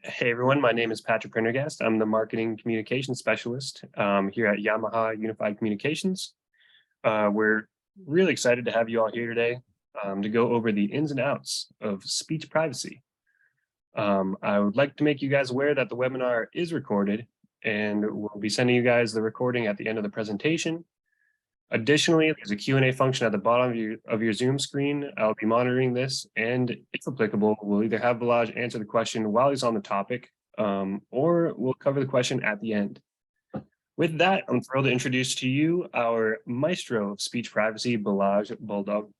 Hey everyone, my name is Patrick Prendergast. I'm the Marketing Communications Specialist here at Yamaha Unified Communications. We're really excited to have you all here today to go over the ins and outs of speech privacy. I would like to make you guys aware that the webinar is recorded and we'll be sending you guys the recording at the end of the presentation. Additionally, there's a Q&A function at the bottom of your Zoom screen. I'll be monitoring this, and if applicable, we'll either have Balazs answer the question while he's on the topic, or we'll cover the question at the end. With that, I'm thrilled to introduce to you our Maestro of Speech Privacy, Balazs Boldog.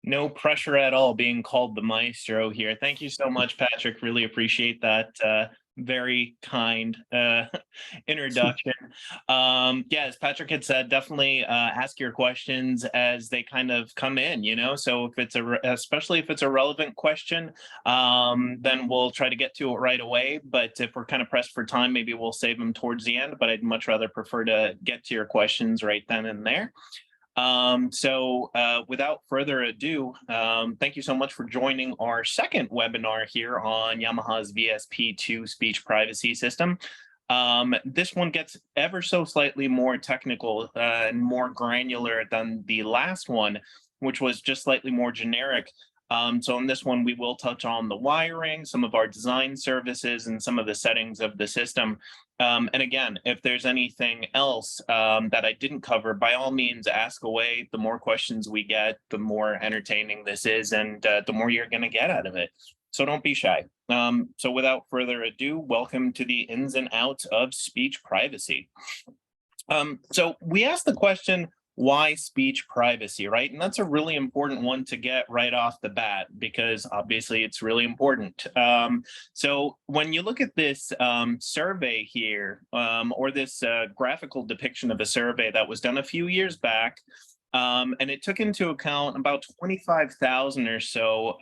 No pressure at all being called the Maestro here. Thank you so much, Patrick. Really appreciate that very kind introduction. As Patrick had said, definitely ask your questions as they kind of come in, so if it's especially if it's a relevant question, then we'll try to get to it right away. But if we're kind of pressed for time, maybe we'll save them towards the end, but I'd much rather prefer to get to your questions right then and there. Without further ado, thank you so much for joining our second webinar here on Yamaha's VSP-2 Speech Privacy System. This one gets ever so slightly more technical and more granular than the last one, which was just slightly more generic. So in this one, we will touch on the wiring, some of our design services, and some of the settings of the system. And again, if there's anything else that I didn't cover, by all means, ask away. The more questions we get, the more entertaining this is, and the more you're going to get out of it. So don't be shy. So without further ado, welcome to the ins and outs of speech privacy. So we asked the question, why speech privacy, right? And that's a really important one to get right off the bat, because obviously it's really important. So when you look at this survey here, or this graphical depiction of a survey that was done a few years back, and it took into account about 25,000 or so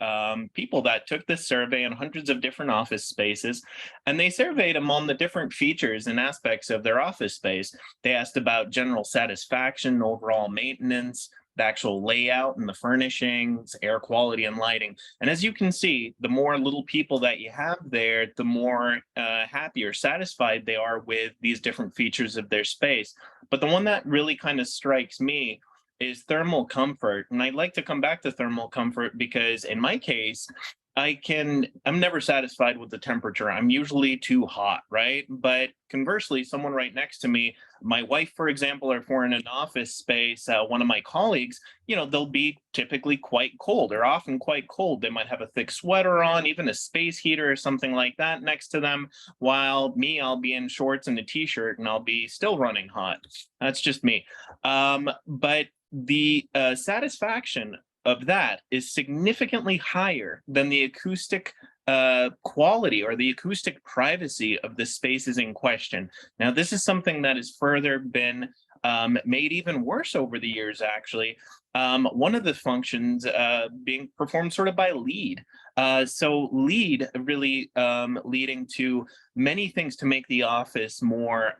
people that took this survey in hundreds of different office spaces, and they surveyed them on the different features and aspects of their office space. They asked about general satisfaction, overall maintenance, the actual layout and the furnishings, air quality and lighting. And as you can see, the more little people that you have there, the more happy or satisfied they are with these different features of their space. But the one that really kind of strikes me is thermal comfort. And I'd like to come back to thermal comfort because in my case, I'm never satisfied with the temperature. I'm usually too hot, right? But conversely, someone right next to me, my wife, for example, or if we're in an office space, one of my colleagues, they'll be typically quite cold or often quite cold. They might have a thick sweater on, even a space heater or something like that next to them, while me, I'll be in shorts and a t-shirt and I'll be still running hot. That's just me. But the satisfaction of that is significantly higher than the acoustic quality or the acoustic privacy of the spaces in question. Now, this is something that has further been made even worse over the years, actually. One of the functions being performed sort of by lead. So lead really leading to many things to make the office more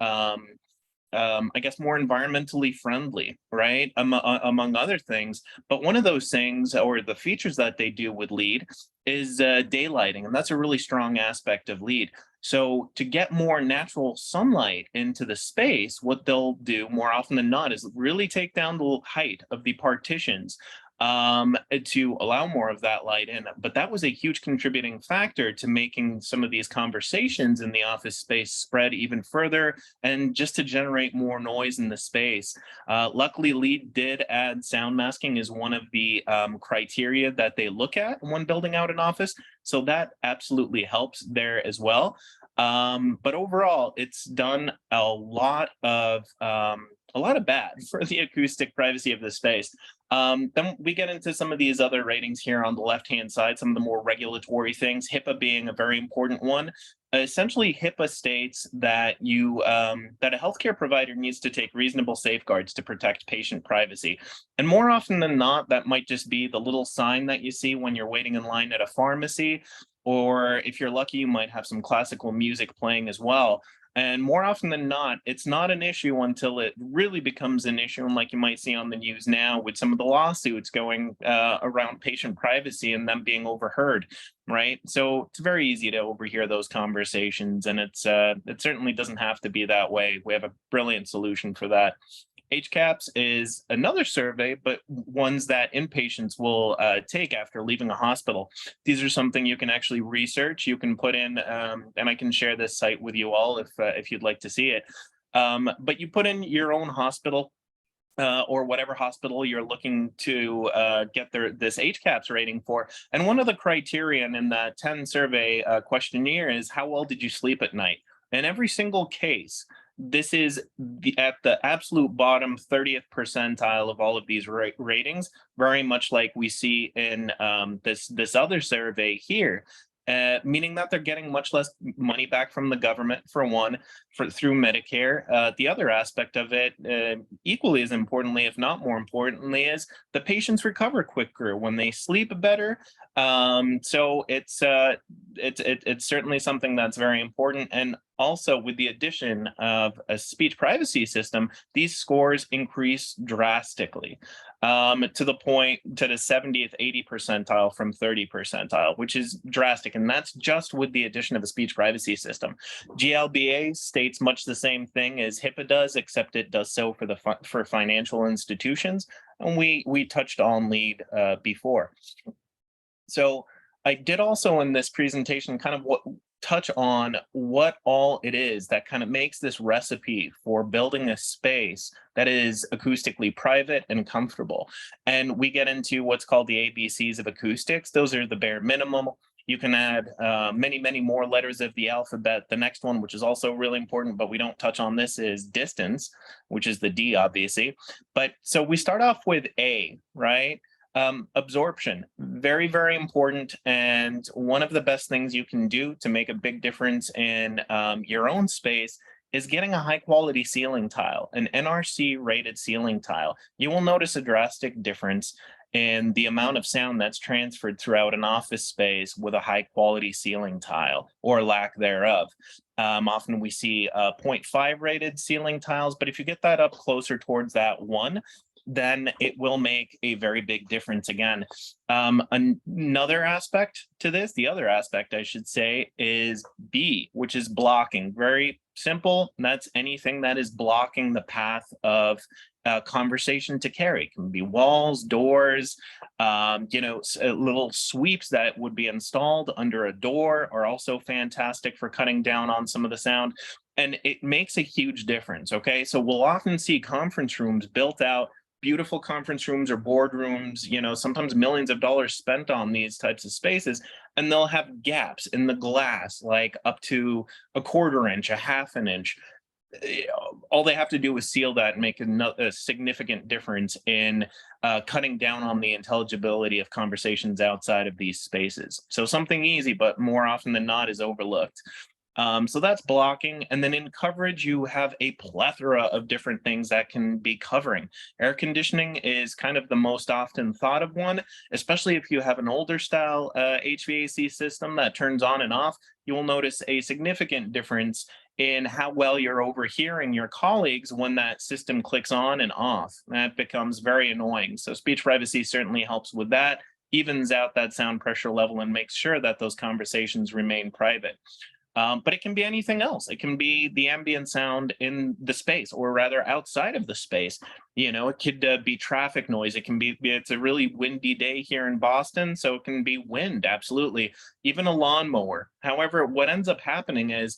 I guess more environmentally friendly, right? Among other things. But one of those things, or the features that they do with LEED, is daylighting, and that's a really strong aspect of LEED. So to get more natural sunlight into the space, what they'll do more often than not is really take down the height of the partitions to allow more of that light in. But that was a huge contributing factor to making some of these conversations in the office space spread even further and just to generate more noise in the space. Luckily, LEED did add sound masking as one of the criteria that they look at when building out an office. So that absolutely helps there as well. But overall, it's done a lot of bad for the acoustic privacy of the space. Then we get into some of these other ratings here on the left-hand side, some of the more regulatory things, HIPAA being a very important one. Essentially, HIPAA states that that a healthcare provider needs to take reasonable safeguards to protect patient privacy. And more often than not, that might just be the little sign that you see when you're waiting in line at a pharmacy, or if you're lucky, you might have some classical music playing as well. And more often than not, it's not an issue until it really becomes an issue. And like you might see on the news now with some of the lawsuits going around patient privacy and them being overheard, right? So it's very easy to overhear those conversations, and it certainly doesn't have to be that way. We have a brilliant solution for that. HCAPS is another survey, but ones that inpatients will take after leaving a hospital. These are something you can actually research. You can put in, and I can share this site with you all if you'd like to see it. But you put in your own hospital or whatever hospital you're looking to get this HCAPS rating for. And one of the criterion in that 10 survey questionnaire is how well did you sleep at night? In every single case, this is at the absolute bottom 30th percentile of all of these ratings, very much like we see in this other survey here. Meaning that they're getting much less money back from the government, for one, through Medicare. The other aspect of it, equally as importantly, if not more importantly, is the patients recover quicker when they sleep better. So it's certainly something that's very important. And also, with the addition of a speech privacy system, these scores increase drastically to the 70th, 80 percentile from 30 percentile, which is drastic. And that's just with the addition of a speech privacy system. GLBA states much the same thing as HIPAA does, except it does so for financial institutions. And we touched on LEAD before. So I did also in this presentation kind of touch on what all it is that kind of makes this recipe for building a space that is acoustically private and comfortable. And we get into what's called the ABCs of acoustics. Those are the bare minimum. You can add many, many more letters of the alphabet. The next one, which is also really important, but we don't touch on this, is distance, which is the D, obviously. But so we start off with A, right? Absorption, very, very important. And one of the best things you can do to make a big difference in your own space is getting a high quality ceiling tile, an NRC rated ceiling tile. You will notice a drastic difference in the amount of sound that's transferred throughout an office space with a high quality ceiling tile or lack thereof. Often we see 0.5 rated ceiling tiles, but if you get that up closer towards that 1, then it will make a very big difference again. Another aspect to this, the other aspect I should say, is B, which is blocking. Very simple. That's anything that is blocking the path of conversation to carry. It can be walls, doors, little sweeps that would be installed under a door are also fantastic for cutting down on some of the sound. And it makes a huge difference, okay? So we'll often see conference rooms built out, beautiful conference rooms or boardrooms, sometimes millions of dollars spent on these types of spaces, and they'll have gaps in the glass, like up to a 1/4 inch, a 1/2 inch. All they have to do is seal that and make a significant difference in cutting down on the intelligibility of conversations outside of these spaces. So something easy, but more often than not is overlooked. So that's blocking. And then in coverage, you have a plethora of different things that can be covering. Air conditioning is kind of the most often thought of one, especially if you have an older style HVAC system that turns on and off. You will notice a significant difference in how well you're overhearing your colleagues when that system clicks on and off. That becomes very annoying. So speech privacy certainly helps with that, evens out that sound pressure level and makes sure that those conversations remain private. But it can be anything else. It can be the ambient sound in the space, or rather outside of the space. It could be traffic noise. It can be, it's a really windy day here in Boston, so it can be wind, absolutely. Even a lawnmower. However, what ends up happening is,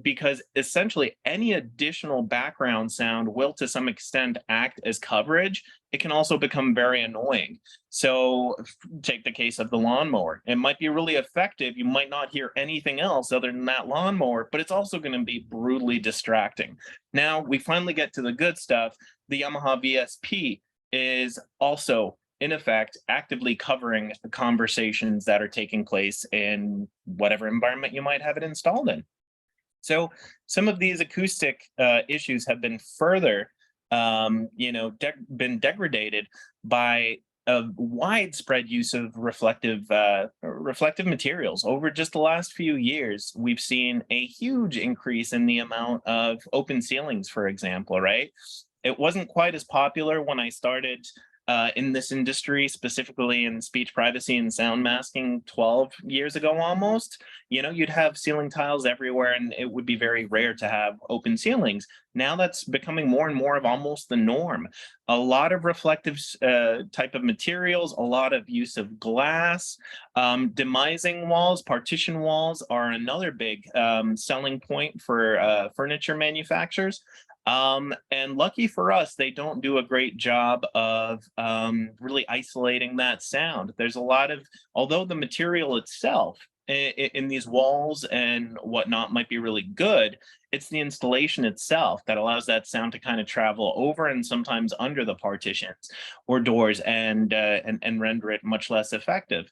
because essentially any additional background sound will to some extent act as coverage, it can also become very annoying. So take the case of the lawnmower. It might be really effective. You might not hear anything else other than that lawnmower, but it's also going to be brutally distracting. Now we finally get to the good stuff. The Yamaha VSP is also in effect, actively covering the conversations that are taking place in whatever environment you might have it installed in. So some of these acoustic issues have been further, been degraded by a widespread use of reflective materials. Over just the last few years, we've seen a huge increase in the amount of open ceilings, for example, right? It wasn't quite as popular when I started in this industry, specifically in speech privacy and sound masking 12 years ago almost. You'd have ceiling tiles everywhere and it would be very rare to have open ceilings. Now that's becoming more and more of almost the norm. A lot of reflective type of materials, a lot of use of glass, demising walls, partition walls are another big selling point for furniture manufacturers. And lucky for us, they don't do a great job of really isolating that sound. There's a lot of, although the material itself in these walls and whatnot might be really good, it's the installation itself that allows that sound to kind of travel over and sometimes under the partitions or doors and render it much less effective.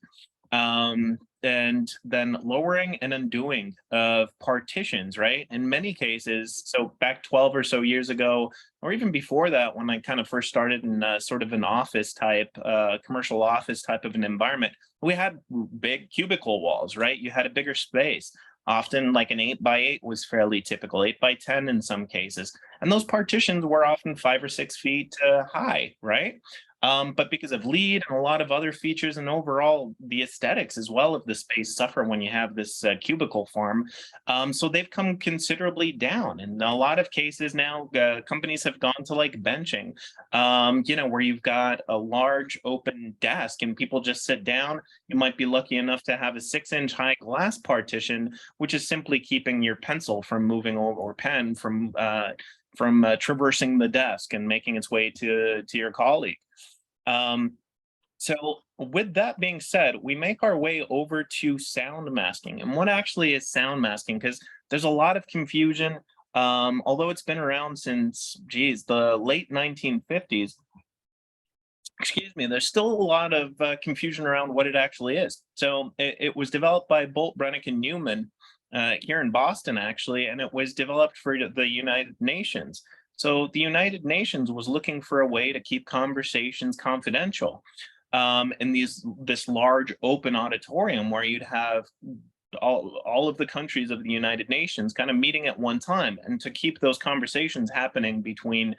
And then lowering and undoing of partitions, right? In many cases, so back 12 or so years ago, or even before that, when I kind of first started in sort of an office type, commercial office type of an environment, we had big cubicle walls, right? You had a bigger space. Often like an 8x8 was fairly typical, 8x10 in some cases. And those partitions were often 5 or 6 feet high, right? But because of lead and a lot of other features and overall the aesthetics as well of the space suffer when you have this cubicle farm. So they've come considerably down. In a lot of cases now, companies have gone to like benching, where you've got a large open desk and people just sit down. You might be lucky enough to have a 6-inch high glass partition, which is simply keeping your pencil from moving or pen from traversing the desk and making its way to your colleague. So with that being said, we make our way over to sound masking. And what actually is sound masking? Because there's a lot of confusion, although it's been around since, the late 1950s. Excuse me, there's still a lot of confusion around what it actually is. So it was developed by Bolt, Brennick, and Newman here in Boston, actually, and it was developed for the United Nations. So the United Nations was looking for a way to keep conversations confidential in this large open auditorium where you'd have all of the countries of the United Nations kind of meeting at one time, and to keep those conversations happening between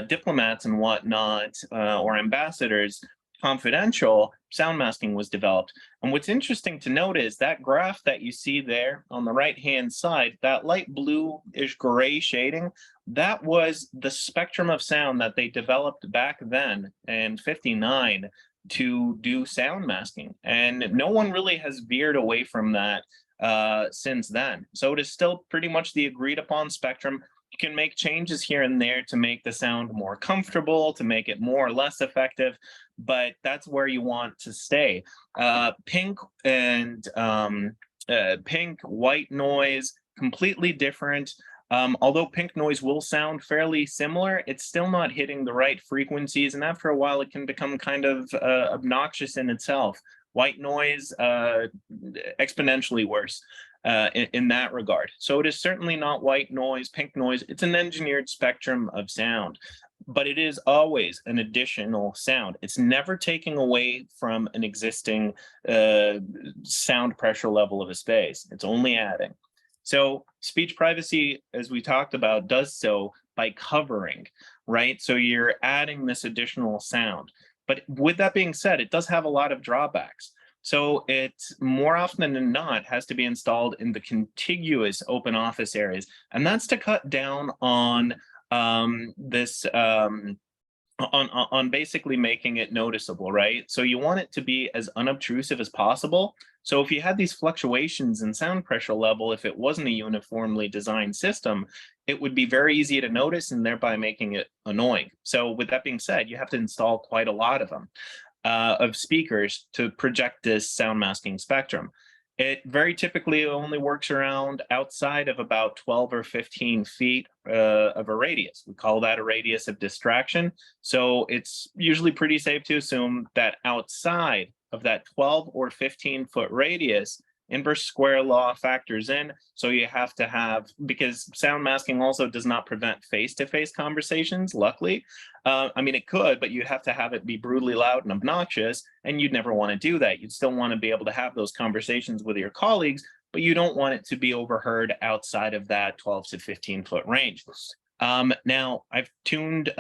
diplomats and whatnot, or ambassadors, confidential, sound masking was developed. And what's interesting to note is that graph that you see there on the right-hand side, that light blue-ish gray shading, that was the spectrum of sound that they developed back then in '59 to do sound masking. And no one really has veered away from that since then. So it is still pretty much the agreed upon spectrum. You can make changes here and there to make the sound more comfortable, to make it more or less effective, but that's where you want to stay. Pink and pink, white noise, completely different. Although pink noise will sound fairly similar, it's still not hitting the right frequencies, and after a while it can become kind of obnoxious in itself. White noise, exponentially worse in that regard. So it is certainly not white noise, pink noise. It's an engineered spectrum of sound, but it is always an additional sound. It's never taking away from an existing sound pressure level of a space. It's only adding. So speech privacy, as we talked about, does so by covering, right? So you're adding this additional sound. But with that being said, it does have a lot of drawbacks. So it more often than not has to be installed in the contiguous open office areas. And that's to cut down on on basically making it noticeable, right? So you want it to be as unobtrusive as possible. So if you had these fluctuations in sound pressure level, if it wasn't a uniformly designed system, it would be very easy to notice and thereby making it annoying. So with that being said, you have to install quite a lot of them, of speakers to project this sound masking spectrum. It very typically only works around outside of about 12 or 15 feet of a radius. We call that a radius of distraction. So it's usually pretty safe to assume that outside of that 12 or 15 foot radius, inverse square law factors in. So you have to have, because sound masking also does not prevent face-to-face conversations, luckily. I mean, it could, but you'd have to have it be brutally loud and obnoxious, and you'd never want to do that. You'd still want to be able to have those conversations with your colleagues, but you don't want it to be overheard outside of that 12 to 15-foot range. Now, I've tuned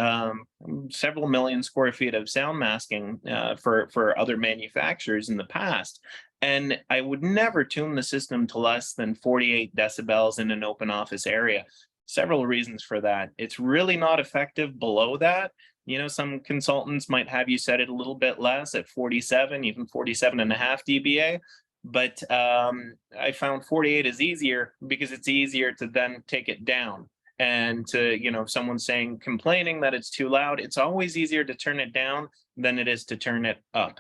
several million square feet of sound masking for other manufacturers in the past, and I would never tune the system to less than 48 decibels in an open office area. Several reasons for that. It's really not effective below that. You know, some consultants might have you set it a little bit less at 47, even 47.5 dBA. But I found 48 is easier because it's easier to then take it down. And to, you know, if someone's complaining that it's too loud, it's always easier to turn it down than it is to turn it up.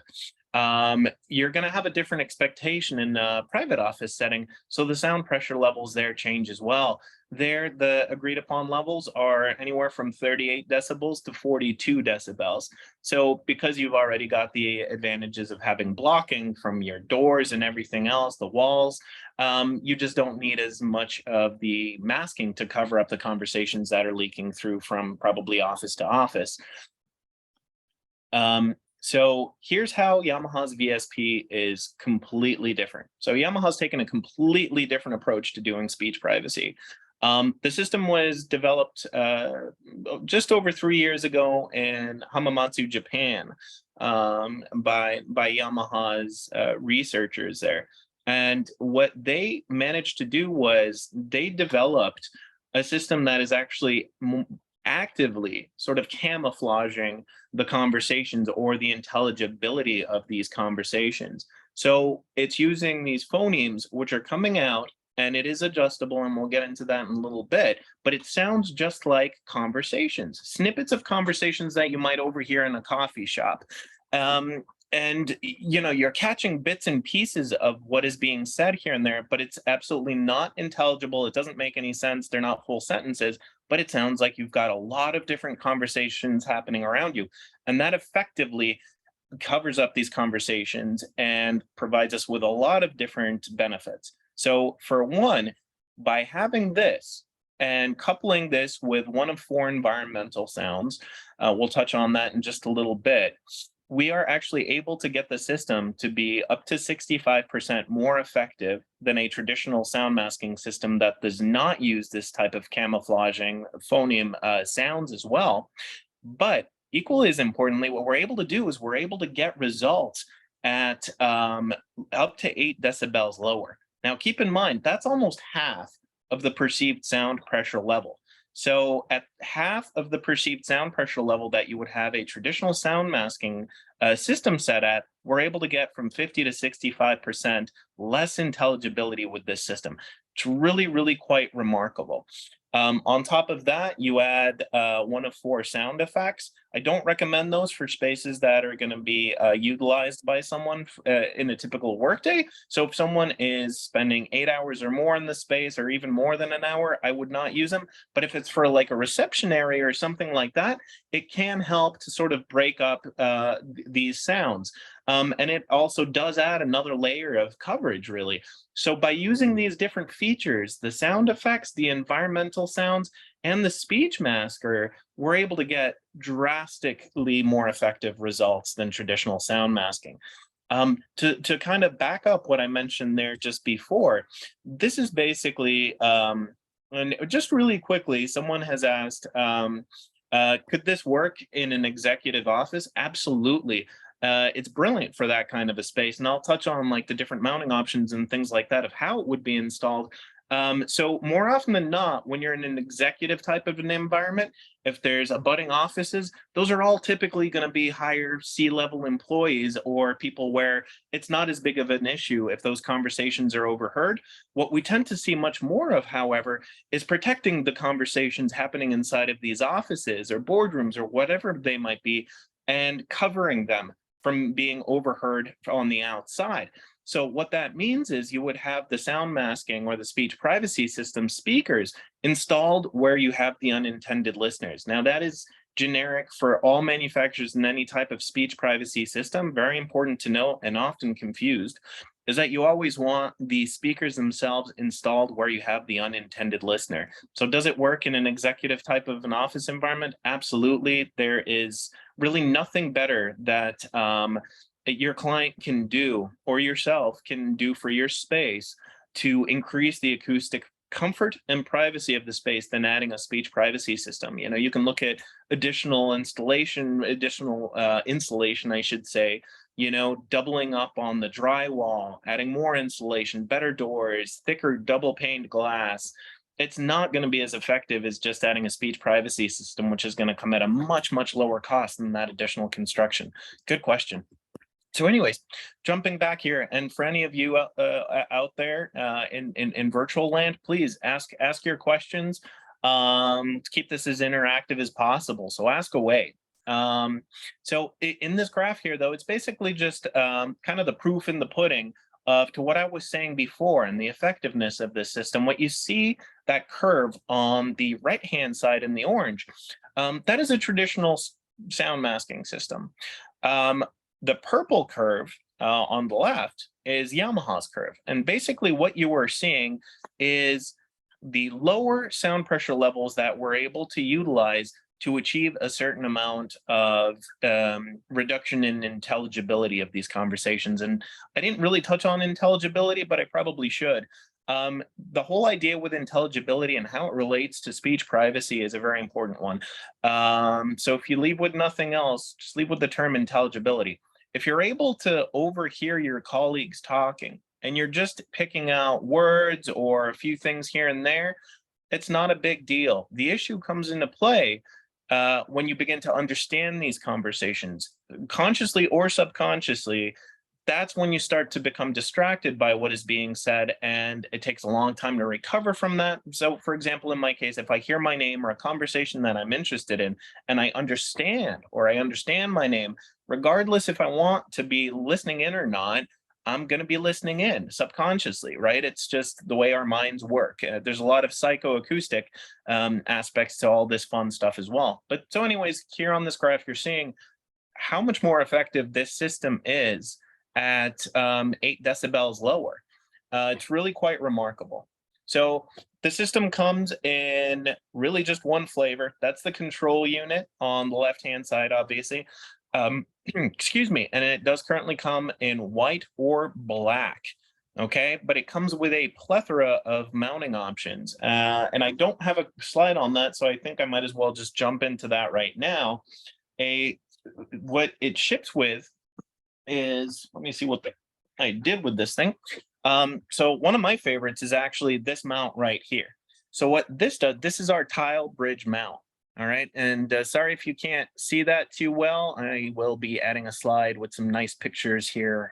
You're going to have a different expectation in a private office setting, so the sound pressure levels there change as well. There, the agreed upon levels are anywhere from 38 decibels to 42 decibels. So because you've already got the advantages of having blocking from your doors and everything else, the walls, you just don't need as much of the masking to cover up the conversations that are leaking through from probably office to office. So here's how Yamaha's VSP is completely different. So Yamaha's taken a completely different approach to doing speech privacy. The system was developed just over 3 years ago in Hamamatsu, Japan, by Yamaha's researchers there. And what they managed to do was they developed a system that is actually actively sort of camouflaging the conversations or the intelligibility of these conversations. So it's using these phonemes, which are coming out, and it is adjustable, and we'll get into that in a little bit, but it sounds just like conversations, snippets of conversations that you might overhear in a coffee shop. And, you know, you're catching bits and pieces of what is being said here and there, but it's absolutely not intelligible. It doesn't make any sense. They're not full sentences, but it sounds like you've got a lot of different conversations happening around you. And that effectively covers up these conversations and provides us with a lot of different benefits. So for one, by having this and coupling this with one of 4 environmental sounds, we'll touch on that in just a little bit, we are actually able to get the system to be up to 65% more effective than a traditional sound masking system that does not use this type of camouflaging phoneme sounds as well. But equally as importantly, what we're able to do is we're able to get results at up to 8 decibels lower. Now, keep in mind, that's almost half of the perceived sound pressure level. So at half of the perceived sound pressure level that you would have a traditional sound masking system set at, we're able to get from 50 to 65% less intelligibility with this system. It's really, really quite remarkable. On top of that, you add one of 4 sound effects. I don't recommend those for spaces that are going to be utilized by someone in a typical workday. So if someone is spending 8 hours or more in the space, or even more than an hour, I would not use them. But if it's for like a reception area or something like that, it can help to sort of break up these sounds. And it also does add another layer of coverage, really. So by using these different features, the sound effects, the environmental sounds, and the speech masker, we're able to get drastically more effective results than traditional sound masking. To kind of back up what I mentioned there just before, this is basically, and just really quickly, someone has asked, could this work in an executive office? Absolutely. It's brilliant for that kind of a space. And I'll touch on like the different mounting options and things like that of how it would be installed. So more often than not, when you're in an executive type of an environment, if there's abutting offices, those are all typically going to be higher C-level employees or people where it's not as big of an issue if those conversations are overheard. What we tend to see much more of, however, is protecting the conversations happening inside of these offices or boardrooms or whatever they might be, and covering them from being overheard on the outside. So what that means is you would have the sound masking or the speech privacy system speakers installed where you have the unintended listeners. Now that is generic for all manufacturers in any type of speech privacy system, very important to know and often confused. is that you always want the speakers themselves installed where you have the unintended listener. So does it work in an executive type of an office environment? Absolutely. There is really nothing better that your client can do or yourself can do for your space to increase the acoustic comfort and privacy of the space than adding a speech privacy system. You know, you can look at additional insulation, I should say, you know, doubling up on the drywall, adding more insulation, better doors, thicker double paned glass. It's not going to be as effective as just adding a speech privacy system, which is going to come at a much, much lower cost than that additional construction. Good question. So anyways, jumping back here, and for any of you out there in virtual land, please ask your questions to keep this as interactive as possible. So ask away. So in this graph here, though, it's basically just kind of the proof in the pudding of to what I was saying before and the effectiveness of this system. What you see, that curve on the right-hand side in the orange, that is a traditional sound masking system. The purple curve on the left is Yamaha's curve. And basically what you are seeing is the lower sound pressure levels that we're able to utilize to achieve a certain amount of reduction in intelligibility of these conversations. And I didn't really touch on intelligibility, but I probably should. The whole idea with intelligibility and how it relates to speech privacy is a very important one. So if you leave with nothing else, just leave with the term intelligibility. If you're able to overhear your colleagues talking and you're just picking out words or a few things here and there, it's not a big deal. The issue comes into play when you begin to understand these conversations, consciously or subconsciously. That's when you start to become distracted by what is being said, and it takes a long time to recover from that. So, for example, in my case, if I hear my name or a conversation that I'm interested in, and I understand my name, regardless if I want to be listening in or not, I'm going to be listening in subconsciously, right? It's just the way our minds work. There's a lot of psychoacoustic aspects to all this fun stuff as well. But so anyways, here on this graph, you're seeing how much more effective this system is at 8 decibels lower. It's really quite remarkable. So the system comes in really just one flavor. That's the control unit on the left-hand side, obviously. Excuse me, and it does currently come in white or black, okay? But it comes with a plethora of mounting options. And I don't have a slide on that, so I think I might as well just jump into that right now. What it ships with is, let me see what I did with this thing. So one of my favorites is actually this mount right here. So what this does, this is our tile bridge mount. All right, and sorry if you can't see that too well. I will be adding a slide with some nice pictures here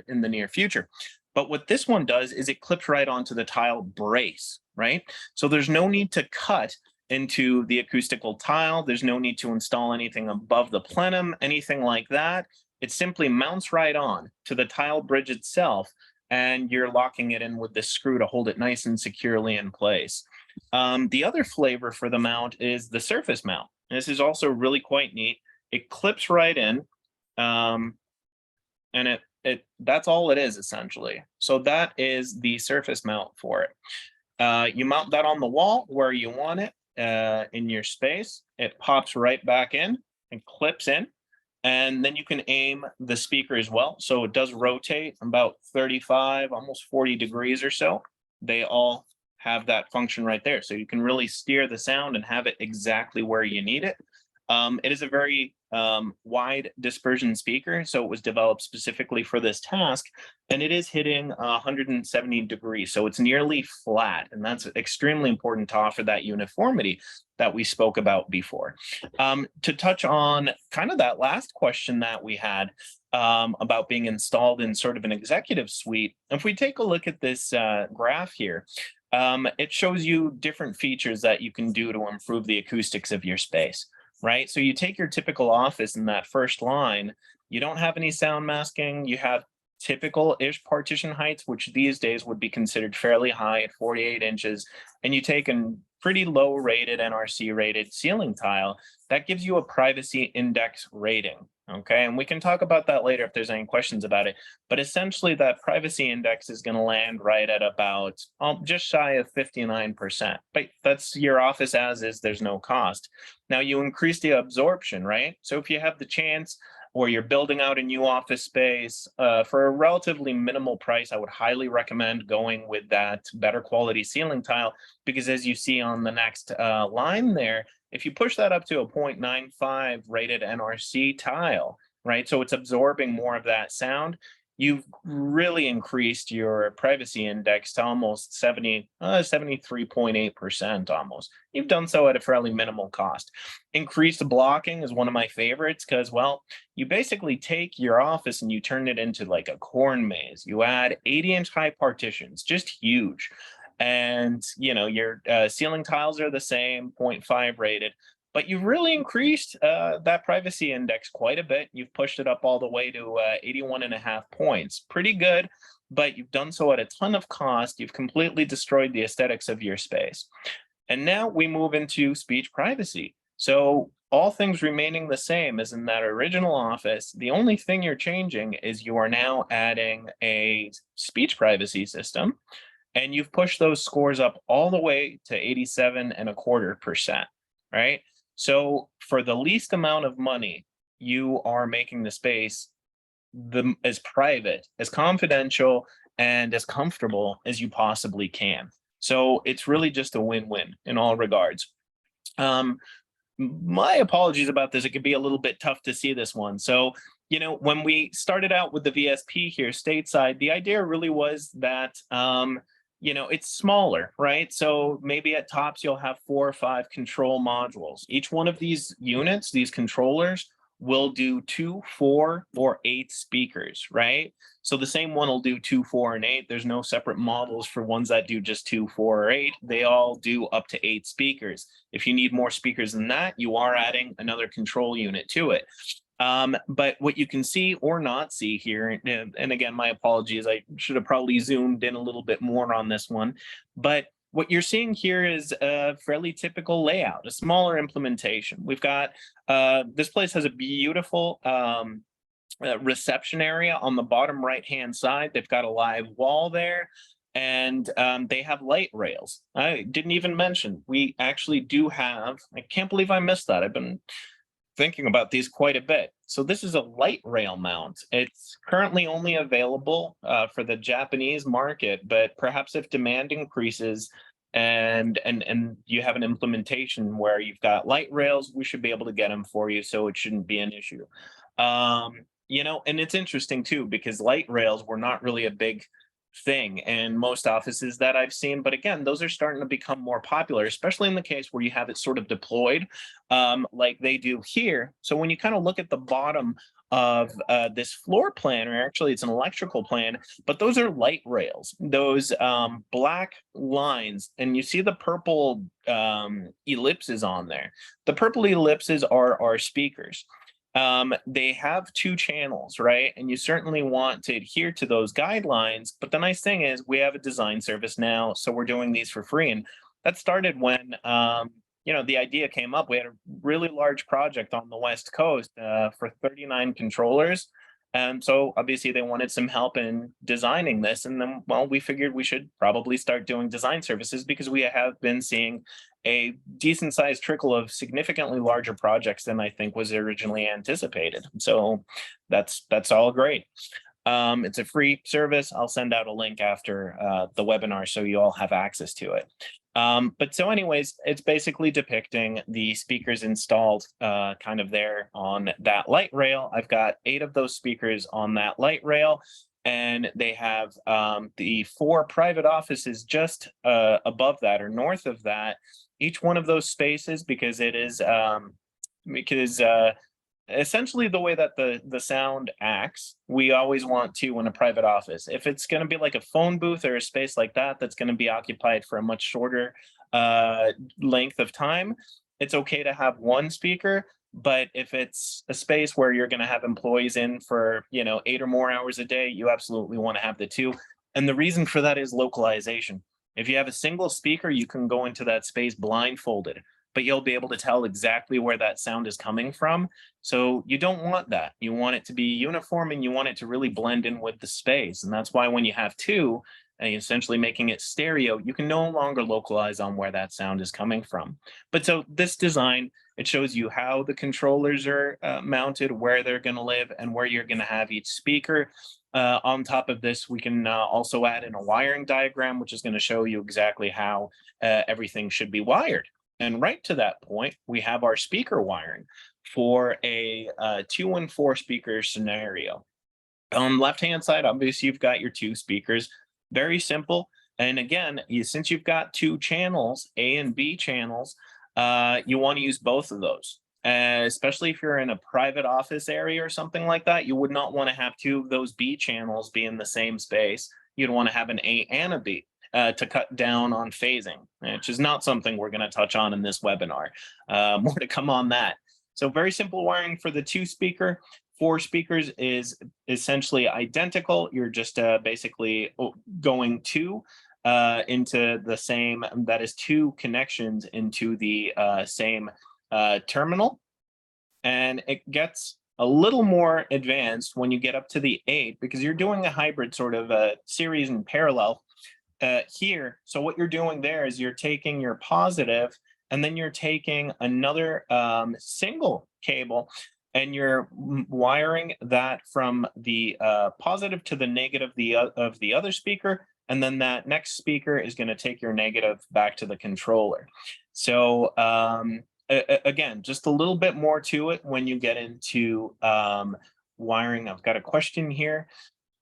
in the near future. But what this one does is it clips right onto the tile brace, right? So there's no need to cut into the acoustical tile. There's no need to install anything above the plenum, anything like that. It simply mounts right on to the tile bridge itself, and you're locking it in with this screw to hold it nice and securely in place. The other flavor for the mount is the surface mount. This is also really quite neat. It clips right in, and that's all it is essentially. So that is the surface mount for it. You mount that on the wall where you want it in your space. It pops right back in and clips in. And then you can aim the speaker as well. So it does rotate about 35, almost 40 degrees or so. They all have that function right there. So you can really steer the sound and have it exactly where you need it. It is a very wide dispersion speaker. So it was developed specifically for this task, and it is hitting 170 degrees. So it's nearly flat, and that's extremely important to offer that uniformity that we spoke about before. To touch on kind of that last question that we had about being installed in sort of an executive suite, if we take a look at this graph here, it shows you different features that you can do to improve the acoustics of your space, right? So you take your typical office in that first line, you don't have any sound masking, you have typical-ish partition heights, which these days would be considered fairly high at 48 inches, and you take a pretty low-rated NRC-rated ceiling tile, that gives you a privacy index rating, Okay, and we can talk about that later if there's any questions about it. But essentially, that privacy index is going to land right at about just shy of 59%. But that's your office as is, there's no cost. Now you increase the absorption, right? So if you have the chance or you're building out a new office space for a relatively minimal price, I would highly recommend going with that better quality ceiling tile, because as you see on the next line there, if you push that up to a 0.95 rated NRC tile, right, so it's absorbing more of that sound, you've really increased your privacy index to almost 73.8% almost. You've done so at a fairly minimal cost. Increased blocking is one of my favorites because, well, you basically take your office and you turn it into like a corn maze. You add 80-inch high partitions, just huge. And your ceiling tiles are the same, 0.5 rated, but you've really increased that privacy index quite a bit. You've pushed it up all the way to 81.5 points. Pretty good, but you've done so at a ton of cost. You've completely destroyed the aesthetics of your space. And now we move into speech privacy. So all things remaining the same as in that original office, the only thing you're changing is you are now adding a speech privacy system. And you've pushed those scores up all the way to 87.25%, right? So for the least amount of money, you are making the space as private, as confidential, and as comfortable as you possibly can. So it's really just a win-win in all regards. My apologies about this. It could be a little bit tough to see this one. So, when we started out with the VSP here stateside, the idea really was that it's smaller, right? So maybe at tops, you'll have 4 or 5 control modules. Each one of these units, these controllers, will do 2, 4, or 8 speakers, right? So the same one will do 2, 4, and 8. There's no separate models for ones that do just 2, 4, or 8. They all do up to 8 speakers. If you need more speakers than that, you are adding another control unit to it. But what you can see or not see here, and again, my apologies, I should have probably zoomed in a little bit more on this one, but what you're seeing here is a fairly typical layout, a smaller implementation. We've got, this place has a beautiful reception area on the bottom right-hand side. They've got a live wall there. And they have light rails. I didn't even mention, we actually do have, I can't believe I missed that. I've been thinking about these quite a bit. So this is a light rail mount. It's currently only available for the Japanese market, but perhaps if demand increases and you have an implementation where you've got light rails, we should be able to get them for you, so it shouldn't be an issue. And it's interesting too, because light rails were not really a big thing in most offices that I've seen. But again, those are starting to become more popular, especially in the case where you have it sort of deployed like they do here. So when you kind of look at the bottom of this floor plan, or actually it's an electrical plan, but those are light rails, those black lines, and you see the purple ellipses on there. The purple ellipses are our speakers. They have 2 channels, right? And you certainly want to adhere to those guidelines. But the nice thing is we have a design service now, so we're doing these for free. And that started when, the idea came up. We had a really large project on the West Coast for 39 controllers. And so obviously they wanted some help in designing this. And then, well, we figured we should probably start doing design services because we have been seeing a decent sized trickle of significantly larger projects than I think was originally anticipated. So that's all great. It's a free service. I'll send out a link after the webinar so you all have access to it. But so anyways, it's basically depicting the speakers installed kind of there on that light rail. I've got 8 of those speakers on that light rail, and they have the 4 private offices just above that or north of that. Each one of those spaces, because it is essentially the way that the sound acts, we always want to in a private office. If it's going to be like a phone booth or a space like that, that's going to be occupied for a much shorter length of time, it's okay to have 1 speaker. But if it's a space where you're going to have employees in for 8 or more hours a day, you absolutely want to have the 2. And the reason for that is localization. If you have a single speaker, you can go into that space blindfolded. but you'll be able to tell exactly where that sound is coming from. So you don't want that. You want it to be uniform, and you want it to really blend in with the space. And that's why when you have two, and essentially making it stereo, you can no longer localize on where that sound is coming from. But so this design, it shows you how the controllers are mounted, where they're going to live, and where you're going to have each speaker. On top of this, we can also add in a wiring diagram, which is going to show you exactly how everything should be wired. And right to that point, we have our speaker wiring for a 2 and 4 speaker scenario. On the left-hand side, obviously, you've got your 2 speakers. Very simple. And again, since you've got 2 channels, A and B channels, you want to use both of those. Especially if you're in a private office area or something like that, you would not want to have 2 of those B channels be in the same space. You'd want to have an A and a B to cut down on phasing, which is not something we're going to touch on in this webinar. More to come on that. So very simple wiring for the 2 speaker. 4 speakers is essentially identical. You're just basically going 2 into the same, that is 2 connections into the same terminal. And it gets a little more advanced when you get up to the 8, because you're doing a hybrid sort of series and parallel here. So what you're doing there is you're taking your positive, and then you're taking another single cable, and you're wiring that from the positive to the negative of the other speaker, and then that next speaker is going to take your negative back to the controller. So again, just a little bit more to it when you get into wiring. I've got a question here.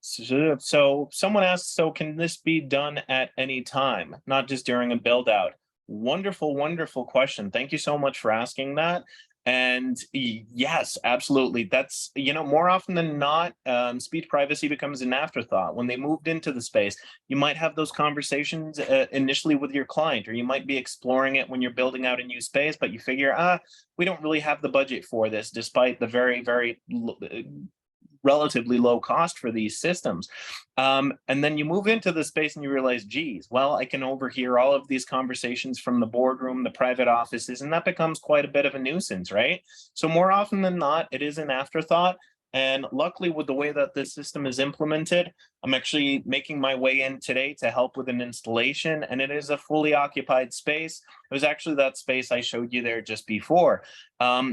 So someone asks, so can this be done at any time, not just during a build out? Wonderful, wonderful question. Thank you so much for asking that. And yes, absolutely. That's, more often than not, speech privacy becomes an afterthought. When they moved into the space, you might have those conversations initially with your client, or you might be exploring it when you're building out a new space, but you figure, we don't really have the budget for this, despite the very, very relatively low cost for these systems. And then you move into the space and you realize, geez, well, I can overhear all of these conversations from the boardroom, the private offices, and that becomes quite a bit of a nuisance, right? So more often than not, it is an afterthought. And luckily, with the way that this system is implemented, I'm actually making my way in today to help with an installation, and it is a fully occupied space. It was actually that space I showed you there just before.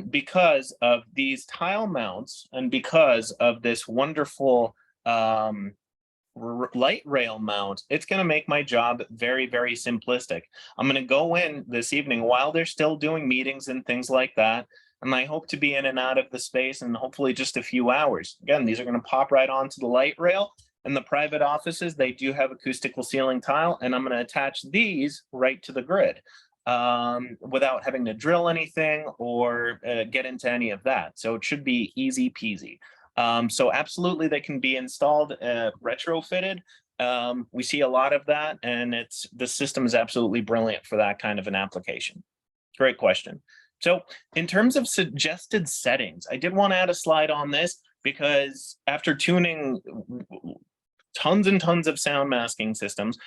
Because of these tile mounts, and because of this wonderful light rail mount, it's going to make my job very, very simplistic. I'm going to go in this evening while they're still doing meetings and things like that, and I hope to be in and out of the space in hopefully just a few hours. Again, these are going to pop right onto the light rail. And the private offices, they do have acoustical ceiling tile, and I'm going to attach these right to the grid without having to drill anything or get into any of that. So it should be easy peasy. So absolutely, they can be installed, retrofitted. We see a lot of that, and the system is absolutely brilliant for that kind of an application. Great question. So in terms of suggested settings, I did want to add a slide on this, because after tuning tons and tons of sound masking systems,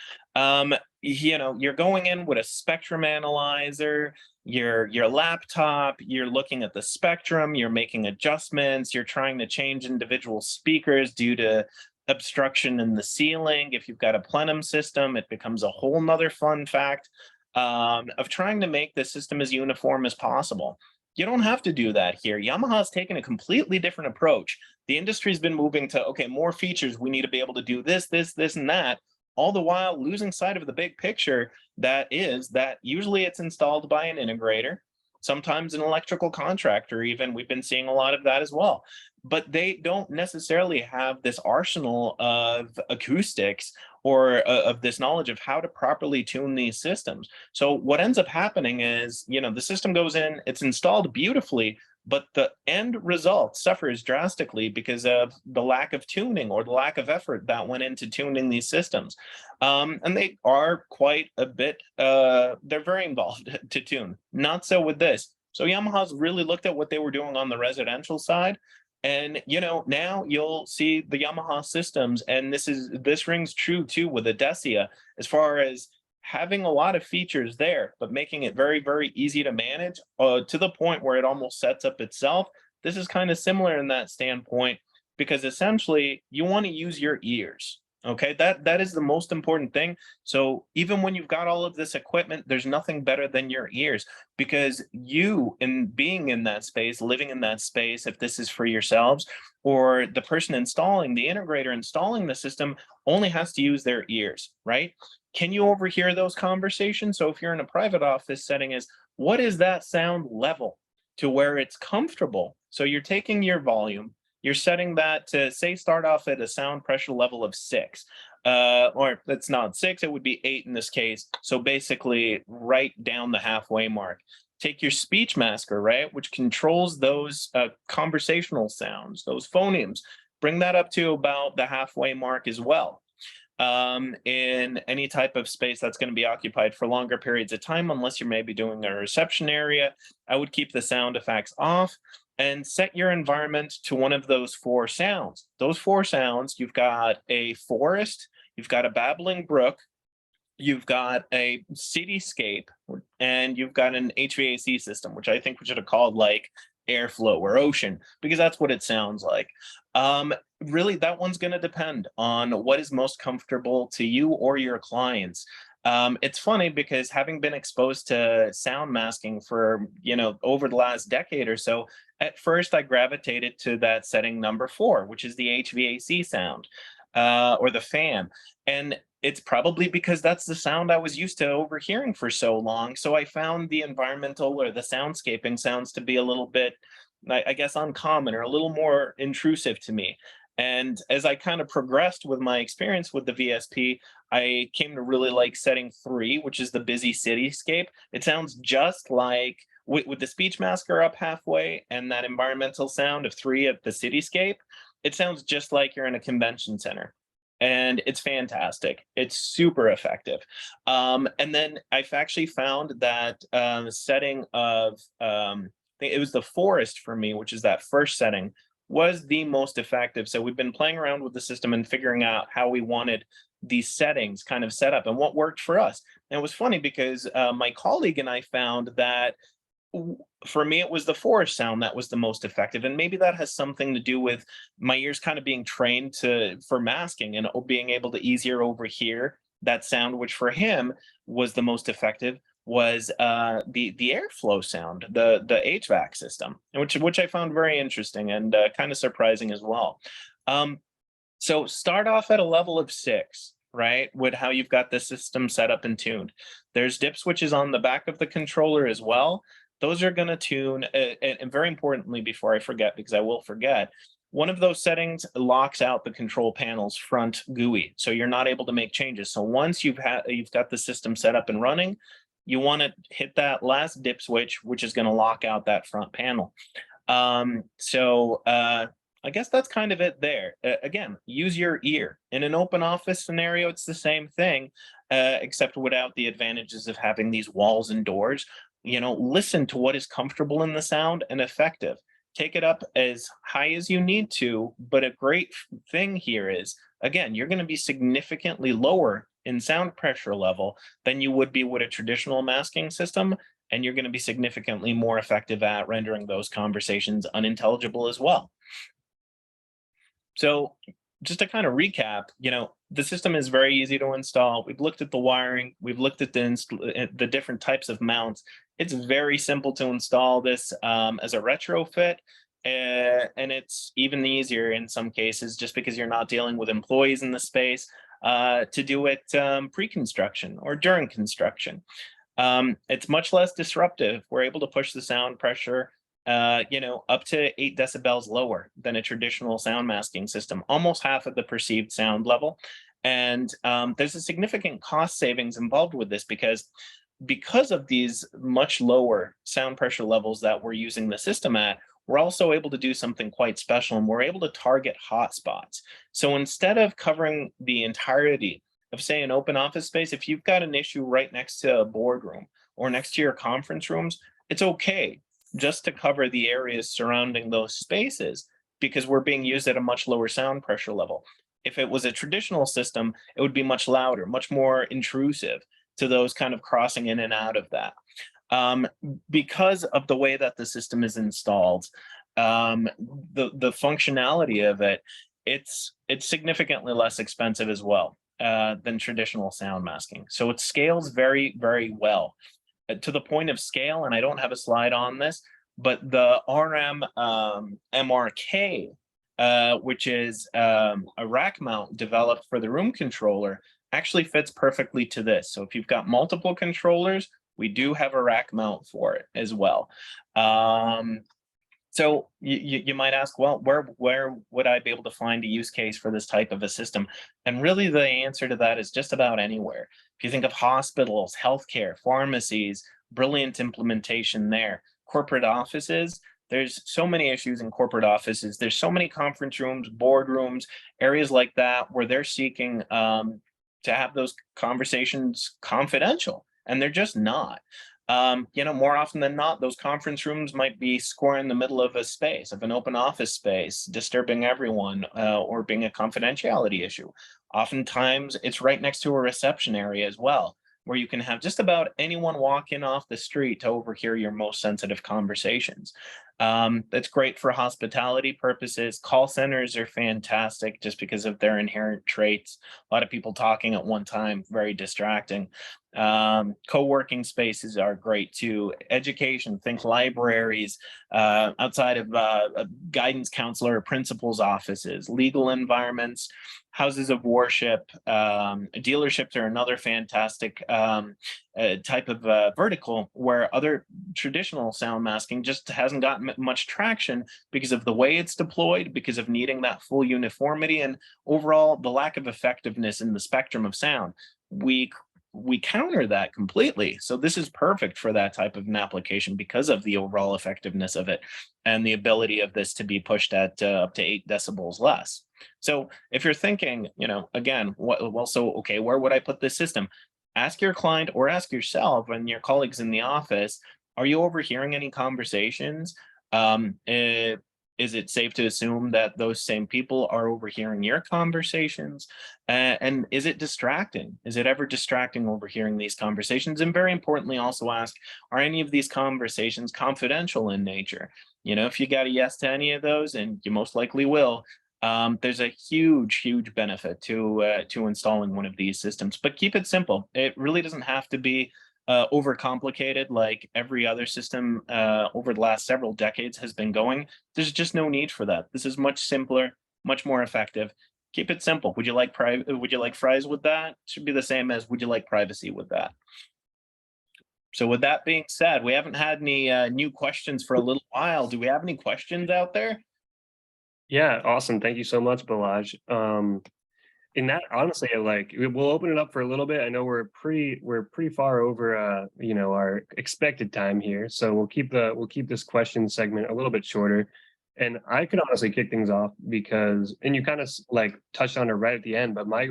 you're going in with a spectrum analyzer, your laptop, you're looking at the spectrum, you're making adjustments, you're trying to change individual speakers due to obstruction in the ceiling. If you've got a plenum system, it becomes a whole nother fun fact of trying to make the system as uniform as possible. You don't have to do that here. Yamaha's taken a completely different approach. The industry's been moving to, okay, more features. We need to be able to do this, this, and that, all the while losing sight of the big picture, that is that usually it's installed by an integrator, sometimes an electrical contractor even. We've been seeing a lot of that as well. But they don't necessarily have this arsenal of acoustics or of this knowledge of how to properly tune these systems. So what ends up happening is, the system goes in, it's installed beautifully, but the end result suffers drastically because of the lack of tuning or the lack of effort that went into tuning these systems. And they are quite a bit, they're very involved to tune. Not so with this. So Yamaha's really looked at what they were doing on the residential side. And, now you'll see the Yamaha systems, and this rings true too with the Decia, as far as having a lot of features there, but making it very, very easy to manage to the point where it almost sets up itself. This is kind of similar in that standpoint because essentially you want to use your ears. Okay, that is the most important thing. So even when you've got all of this equipment, there's nothing better than your ears because you, in being in that space, living in that space, if this is for yourselves, or the person installing, the integrator installing the system only has to use their ears, right? Can you overhear those conversations? So if you're in a private office setting, is what is that sound level to where it's comfortable? So you're taking your volume, you're setting that to say start off at a sound pressure level of 6, or it's not 6, it would be 8 in this case. So basically right down the halfway mark. Take your speech masker, right, which controls those conversational sounds, those phonemes. Bring that up to about the halfway mark as well. In any type of space that's going to be occupied for longer periods of time, unless you're maybe doing a reception area, I would keep the sound effects off and set your environment to one of those 4 sounds. Those 4 sounds, you've got a forest, you've got a babbling brook, you've got a cityscape, and you've got an HVAC system, which I think we should have called like airflow or ocean, because that's what it sounds like. Really, that one's going to depend on what is most comfortable to you or your clients. It's funny because having been exposed to sound masking for, over the last decade or so, at first I gravitated to that setting number 4, which is the HVAC sound, or the fan. And it's probably because that's the sound I was used to overhearing for so long. So I found the environmental or the soundscaping sounds to be a little bit, I guess, uncommon or a little more intrusive to me. And as I kind of progressed with my experience with the VSP, I came to really like setting 3, which is the busy cityscape. It sounds just like with the speech masker up halfway and that environmental sound of 3 at the cityscape, it sounds just like you're in a convention center. And it's fantastic. It's super effective. And then I've actually found that setting of, it was the forest for me, which is that first setting, was the most effective. So we've been playing around with the system and figuring out how we wanted these settings kind of set up and what worked for us. And it was funny because my colleague and I found that for me, it was the forest sound that was the most effective. And maybe that has something to do with my ears kind of being trained for masking and being able to easier overhear that sound, which for him was the most effective, was the airflow sound, the HVAC system, which I found very interesting and kind of surprising as well. So start off at a level of 6, right, with how you've got the system set up and tuned. There's dip switches on the back of the controller as well. Those are going to tune, and very importantly, before I forget, because I will forget, one of those settings locks out the control panel's front GUI, so you're not able to make changes. So once you've got the system set up and running, you want to hit that last dip switch, which is going to lock out that front panel. I guess that's kind of it there. Again, use your ear. In an open office scenario, it's the same thing, except without the advantages of having these walls and doors. Listen to what is comfortable in the sound and effective. Take it up as high as you need to, but a great thing here is, again, you're going to be significantly lower in sound pressure level than you would be with a traditional masking system, and you're going to be significantly more effective at rendering those conversations unintelligible as well. So just to kind of recap, the system is very easy to install. We've looked at the wiring. We've looked at the different types of mounts. It's very simple to install this as a retrofit. And it's even easier in some cases, just because you're not dealing with employees in the space, to do it pre-construction or during construction. It's much less disruptive. We're able to push the sound pressure up to 8 decibels lower than a traditional sound masking system, almost half of the perceived sound level. And there's a significant cost savings involved with this because of these much lower sound pressure levels that we're using the system at, we're also able to do something quite special, and we're able to target hotspots. So instead of covering the entirety of, say, an open office space, if you've got an issue right next to a boardroom or next to your conference rooms, it's okay just to cover the areas surrounding those spaces because we're being used at a much lower sound pressure level. If it was a traditional system, it would be much louder, much more intrusive. to those kind of crossing in and out of that. Because of the way that the system is installed, the functionality of it, it's significantly less expensive as well than traditional sound masking. So it scales very, very well to the point of scale. And I don't have a slide on this, but the RM MRK, which is a rack mount developed for the room controller, actually fits perfectly to this. So if you've got multiple controllers, we do have a rack mount for it as well. So you might ask, well, where would I be able to find a use case for this type of a system? And really the answer to that is just about anywhere. If you think of hospitals, healthcare, pharmacies, brilliant implementation there. Corporate offices, there's so many issues in corporate offices. There's so many conference rooms, boardrooms, areas like that where they're seeking to have those conversations confidential, and they're just not. More often than not, those conference rooms might be square in the middle of a space, of an open office space, disturbing everyone, or being a confidentiality issue. Oftentimes, it's right next to a reception area as well, where you can have just about anyone walk in off the street to overhear your most sensitive conversations. That's great for hospitality purposes. Call centers are fantastic just because of their inherent traits. A lot of people talking at one time, very distracting. Co-working spaces are great too. Education, think libraries, outside of a guidance counselor or principal's offices, legal environments, houses of worship, dealerships are another fantastic type of vertical where other traditional sound masking just hasn't gotten much traction because of the way it's deployed, because of needing that full uniformity, and overall the lack of effectiveness in the spectrum of sound. We counter that completely. So this is perfect for that type of an application because of the overall effectiveness of it and the ability of this to be pushed at up to 8 decibels less. So if you're thinking, again, okay, where would I put this system? Ask your client or ask yourself and your colleagues in the office, are you overhearing any conversations? Is it safe to assume that those same people are overhearing your conversations? And is it distracting? Is it ever distracting overhearing these conversations? And very importantly, also ask, are any of these conversations confidential in nature? If you got a yes to any of those, and you most likely will, there's a huge benefit to installing one of these systems. But keep it simple. It really doesn't have to be overcomplicated like every other system over the last several decades has been going. There's just no need for that. This is much simpler, much more effective. Keep it simple. Would you like fries with that? Should be the same as would you like privacy with that? So with that being said, we haven't had any new questions for a little while. Do we have any questions out there? Yeah, awesome. Thank you so much, Balazs. In that, honestly, we'll open it up for a little bit. I know we're pretty far over our expected time here, so we'll keep this question segment a little bit shorter. And I could honestly kick things off because, and you kind of touched on it right at the end, but my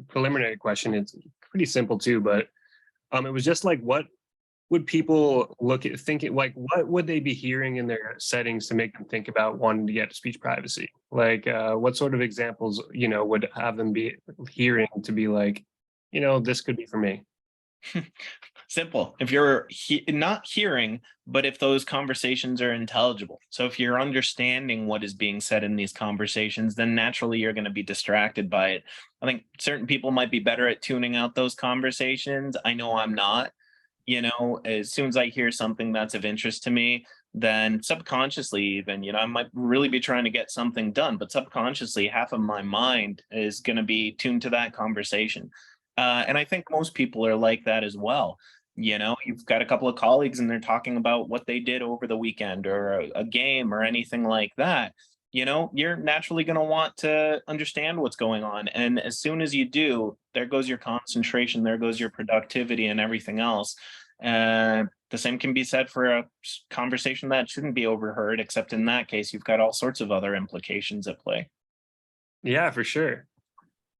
preliminary question is pretty simple too. But it was just what would people what would they be hearing in their settings to make them think about wanting to get speech privacy? What sort of examples, would have them be hearing to be this could be for me? Simple. If you're not hearing, but if those conversations are intelligible. So if you're understanding what is being said in these conversations, then naturally you're going to be distracted by it. I think certain people might be better at tuning out those conversations. I know I'm not. As soon as I hear something that's of interest to me, then subconsciously even, I might really be trying to get something done, but subconsciously half of my mind is going to be tuned to that conversation. And I think most people are like that as well. You've got a couple of colleagues and they're talking about what they did over the weekend or a game or anything like that. You're naturally going to want to understand what's going on. And as soon as you do, there goes your concentration, there goes your productivity and everything else. The same can be said for a conversation that shouldn't be overheard, except in that case, you've got all sorts of other implications at play. Yeah, for sure.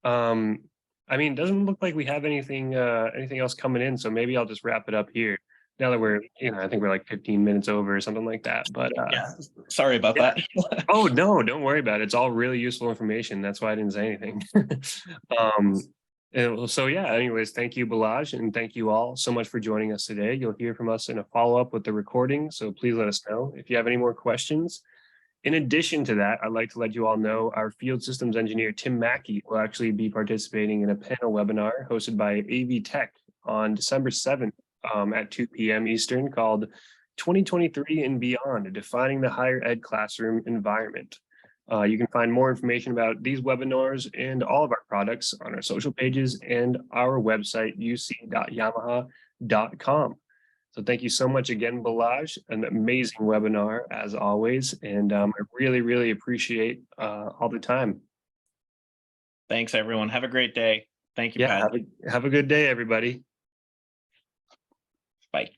It doesn't look like we have anything else coming in, so maybe I'll just wrap it up here. Now that we're, I think we're 15 minutes over or something like that. But yeah, sorry about that. Oh, no, don't worry about it. It's all really useful information. That's why I didn't say anything. So yeah, anyways, thank you, Balazs, and thank you all so much for joining us today. You'll hear from us in a follow-up with the recording, so please let us know if you have any more questions. In addition to that, I'd like to let you all know our field systems engineer, Tim Mackey, will actually be participating in a panel webinar hosted by AV Tech on December 7th at 2 p.m. Eastern called 2023 and Beyond, Defining the Higher Ed Classroom Environment. You can find more information about these webinars and all of our products on our social pages and our website, uc.yamaha.com. So thank you so much again, Balazs, an amazing webinar as always. And I really, really appreciate all the time. Thanks, everyone. Have a great day. Thank you, Yeah, Pat. have a good day, everybody. Bye.